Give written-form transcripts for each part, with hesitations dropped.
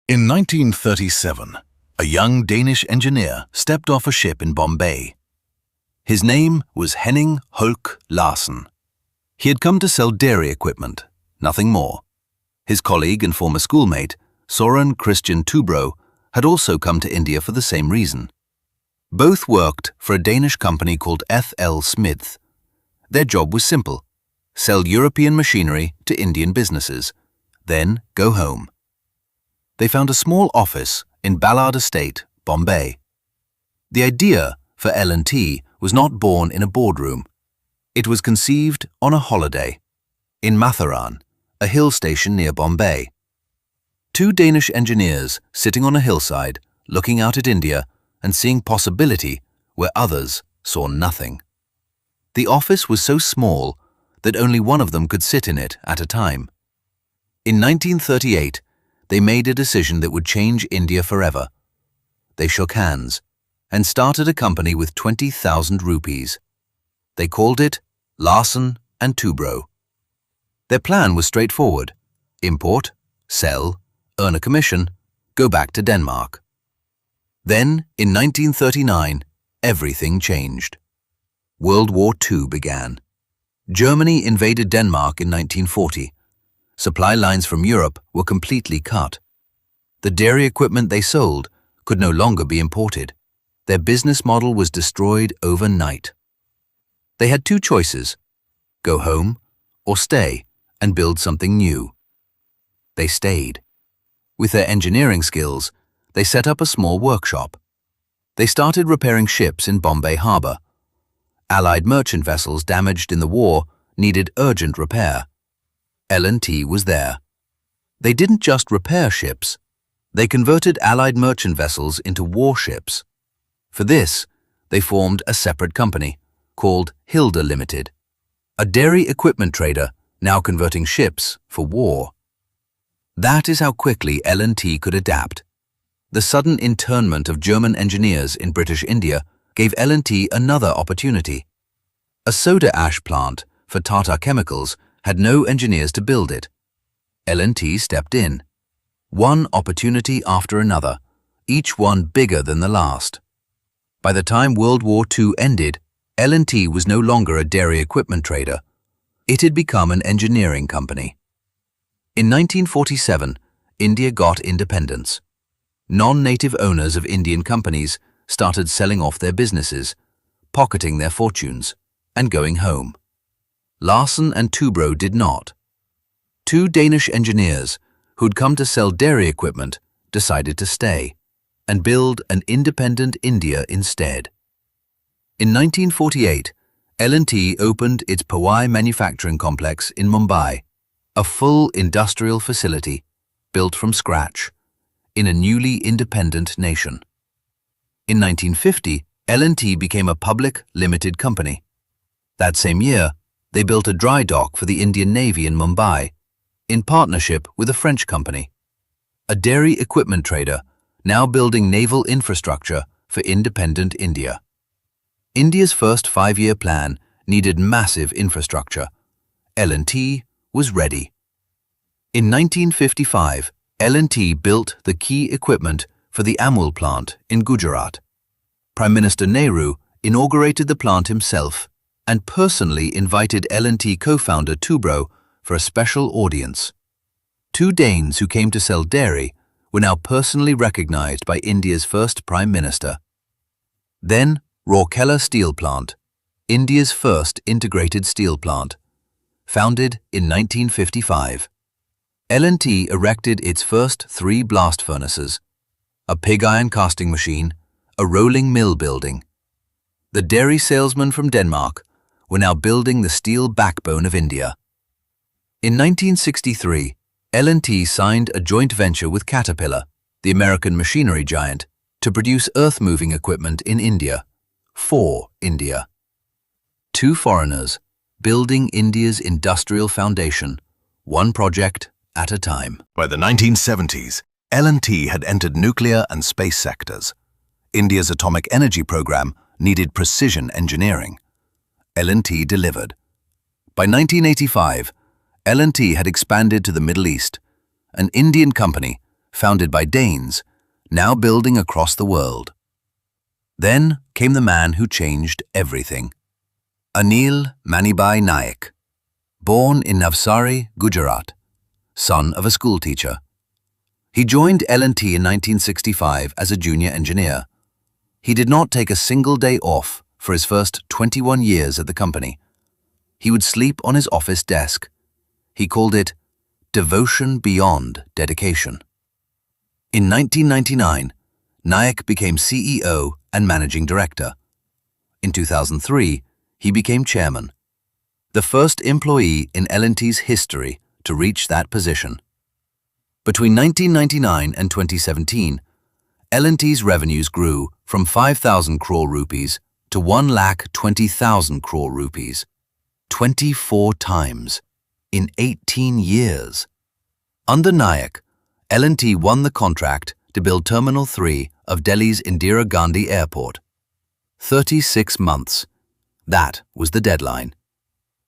In 1937, a young Danish engineer stepped off a ship in Bombay. His name was Henning Holck Larsen. He had come to sell dairy equipment, nothing more. His colleague and former schoolmate, Larsen and Toubro, had also come to India for the same reason. Both worked for a Danish company called F.L. Smith. Their job was simple: sell European machinery to Indian businesses, then go home. They found a small office in Ballard Estate, Bombay. The idea for L&T was not born in a boardroom. It was conceived on a holiday in Matharan, a hill station near Bombay. Two Danish engineers sitting on a hillside, looking out at India and seeing possibility where others saw nothing. The office was so small that only one of them could sit in it at a time. In 1938, they made a decision that would change India forever. They shook hands and started a company with 20,000 rupees. They called it Larsen and Toubro. Their plan was straightforward: import, sell, earn a commission, go back to Denmark. Then, in 1939, everything changed. World War II began. Germany invaded Denmark in 1940. Supply lines from Europe were completely cut. The dairy equipment they sold could no longer be imported. Their business model was destroyed overnight. They had two choices: go home or stay and build something new. They stayed. With their engineering skills, they set up a small workshop. They started repairing ships in Bombay Harbour. Allied merchant vessels damaged in the war needed urgent repair. L&T was there. They didn't just repair ships, they converted Allied merchant vessels into warships. For this, they formed a separate company called Hilda Limited, a dairy equipment trader now converting ships for war. That is how quickly L&T could adapt. The sudden internment of German engineers in British India gave L&T another opportunity. A soda ash plant for Tata Chemicals had no engineers to build it. L&T stepped in. One opportunity after another, each one bigger than the last. By the time World War II ended, L&T was no longer a dairy equipment trader. It had become an engineering company. In 1947, India got independence. Non-native owners of Indian companies started selling off their businesses, pocketing their fortunes, and going home. Larsen and Toubro did not. Two Danish engineers who'd come to sell dairy equipment decided to stay and build an independent India instead. In 1948, L&T opened its Powai manufacturing complex in Mumbai, a full industrial facility built from scratch in a newly independent nation. In 1950, L&T became a public limited company. That same year, they built a dry dock for the Indian Navy in Mumbai, in partnership with a French company. A dairy equipment trader, now building naval infrastructure for independent India. India's first 5-year plan needed massive infrastructure. L&T was ready. In 1955, L&T built the key equipment for the Amul plant in Gujarat. Prime Minister Nehru inaugurated the plant himself and personally invited L&T co-founder Toubro for a special audience. Two Danes who came to sell dairy were now personally recognized by India's first Prime Minister. Then, Rourkela Steel Plant, India's first integrated steel plant, founded in 1955. L&T erected its first 3 blast furnaces, a pig iron casting machine, a rolling mill building. The dairy salesmen from Denmark were now building the steel backbone of India. In 1963, L&T signed a joint venture with Caterpillar, the American machinery giant, to produce earth-moving equipment in India, for India. Two foreigners building India's industrial foundation, one project at a time. By the 1970s, L&T had entered nuclear and space sectors. India's atomic energy program needed precision engineering. L&T delivered. By 1985, L&T had expanded to the Middle East. An Indian company founded by Danes, now building across the world. Then came the man who changed everything. Anil Manibhai Naik, born in Navsari, Gujarat, son of a schoolteacher. He joined L&T in 1965 as a junior engineer. He did not take a single day off for his first 21 years at the company. He would sleep on his office desk. He called it devotion beyond dedication. In 1999, Naik became CEO and managing director. In 2003, he became chairman, the first employee in L&T's history to reach that position. Between 1999 and 2017, L&T's revenues grew from 5,000 crore rupees to 1,20,000 crore rupees, 24 times in 18 years. Under Naik, L&T won the contract to build Terminal 3 of Delhi's Indira Gandhi Airport. 36 months. That was the deadline.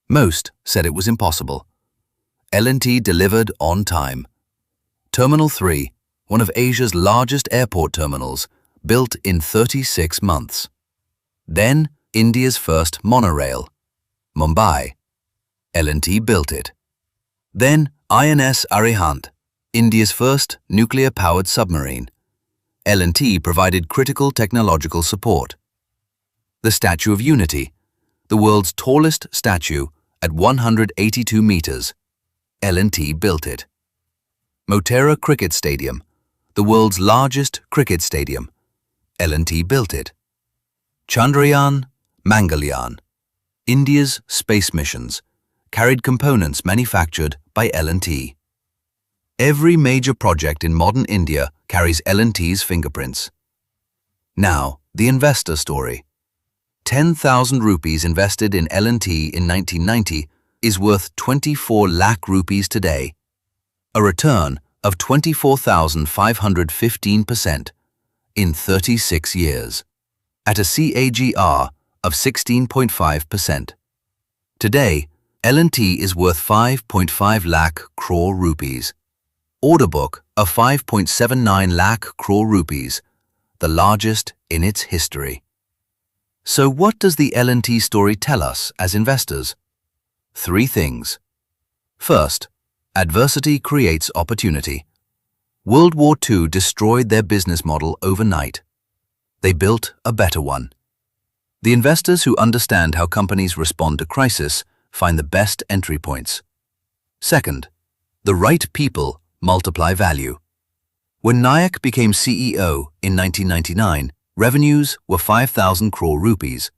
Most said it was impossible. L&T delivered on time. Terminal 3, one of Asia's largest airport terminals, built in 36 months. Then India's first monorail, Mumbai. L&T built it. Then INS Arihant, India's first nuclear-powered submarine. L&T provided critical technological support. The Statue of Unity, the world's tallest statue at 182 meters. L&T built it. Motera Cricket Stadium, the world's largest cricket stadium. L&T built it. Chandrayaan, Mangalyaan, India's space missions, carried components manufactured by L&T. Every major project in modern India carries L&T's fingerprints. Now, the investor story. 10,000 rupees invested in L&T in 1990 is worth 24 lakh rupees today, a return of 24,515% in 36 years, at a CAGR of 16.5%. Today, L&T is worth 5.5 lakh crore rupees. Order book of 5.79 lakh crore rupees, the largest in its history. So what does the L&T story tell us as investors? 3 things. First, adversity creates opportunity. World War II destroyed their business model overnight. They built a better one. The investors who understand how companies respond to crisis find the best entry points. Second, the right people multiply value. When Naik became CEO in 1999, revenues were 5,000 crore rupees.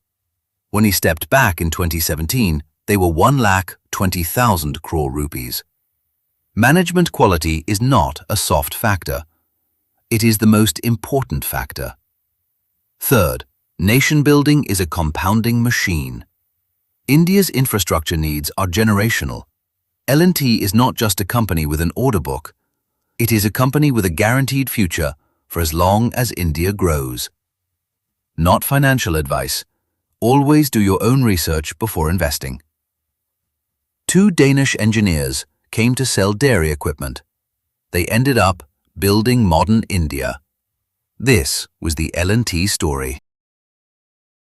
When he stepped back in 2017, they were 1,20,000 crore rupees. Management quality is not a soft factor. It is the most important factor. Third, nation building is a compounding machine. India's infrastructure needs are generational. L&T is not just a company with an order book. It is a company with a guaranteed future for as long as India grows. Not financial advice. Always do your own research before investing. 2 Danish engineers came to sell dairy equipment. They ended up building modern India. This was the L&T story.